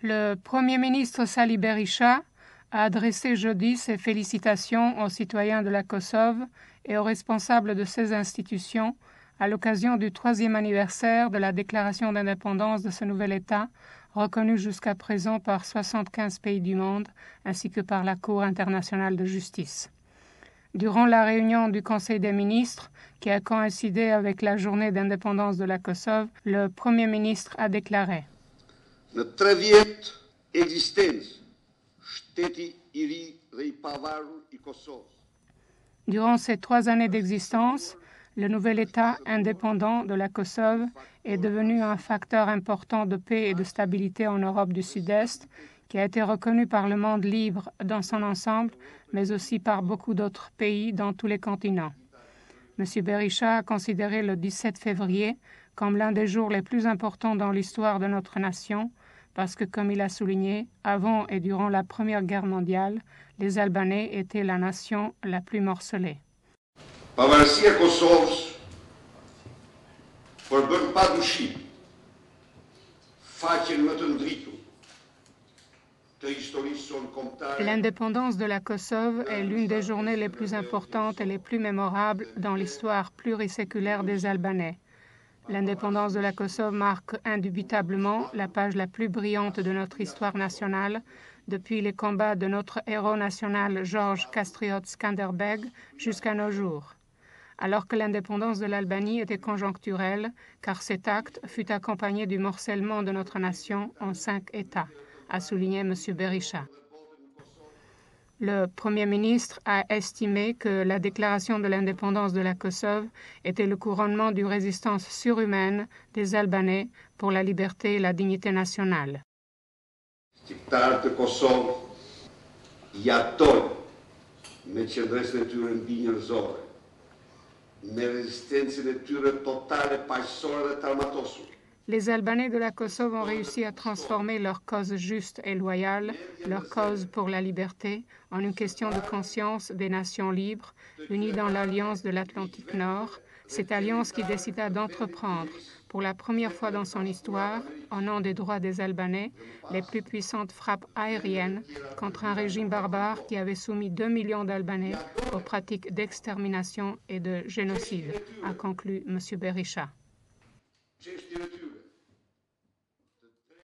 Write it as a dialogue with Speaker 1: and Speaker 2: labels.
Speaker 1: Le Premier ministre Sali Berisha a adressé jeudi ses félicitations aux citoyens de la Kosovo et aux responsables de ces institutions à l'occasion du 3e anniversaire de la déclaration d'indépendance de ce nouvel État, reconnu jusqu'à présent par 75 pays du monde ainsi que par la Cour internationale de justice. Durant la réunion du Conseil des ministres, qui a coïncidé avec la journée d'indépendance de la Kosovo, le Premier ministre a déclaré:
Speaker 2: Në 3 vjet ekzistencë, shteti I ri dhe I pavarur I Kosovës.
Speaker 1: Durant ces 3 années d'existence, le nouvel État indépendant de la Kosovo est devenu un facteur important de paix et de stabilité en Europe du Sud-Est, qui a été reconnu par le monde libre dans son ensemble, mais aussi par beaucoup d'autres pays dans tous les continents. M. Berisha a considéré le 17 février comme l'un des jours les plus importants dans l'histoire de notre nation, parce que, comme il a souligné, avant et durant la Première Guerre mondiale, les Albanais étaient la nation la plus morcelée.
Speaker 2: Pavarësia e Kosovës përbën pa dyshim faqen më të ndritur të historisë sonë kombëtare.
Speaker 1: L'indépendance de la Kosovo est l'une des journées les plus importantes et les plus mémorables dans l'histoire pluriséculaire des Albanais. L'indépendance de la Kosovo marque indubitablement la page la plus brillante de notre histoire nationale, depuis les combats de notre héros national George Kastriot Skanderbeg jusqu'à nos jours. Alors que l'indépendance de l'Albanie était conjoncturelle, car cet acte fut accompagné du morcellement de notre nation en 5 États, a souligné M. Berisha. Le Premier ministre a estimé que la déclaration de l'indépendance de la Kosovo était le couronnement d'une résistance surhumaine des Albanais pour la liberté et la dignité nationale.
Speaker 2: Shqiptarët e Kosovës jetojnë me qëndresën e tyre mbi njerëzore, me rezistencën e tyre totale, paqësore dhe traumatosur.
Speaker 1: Les Albanais de la Kosovo ont réussi à transformer leur cause juste et loyale, leur cause pour la liberté, en une question de conscience des nations libres, unies dans l'Alliance de l'Atlantique Nord, cette alliance qui décida d'entreprendre, pour la première fois dans son histoire, au nom des droits des Albanais, les plus puissantes frappes aériennes contre un régime barbare qui avait soumis 2 millions d'Albanais aux pratiques d'extermination et de génocide, a conclu M. Berisha.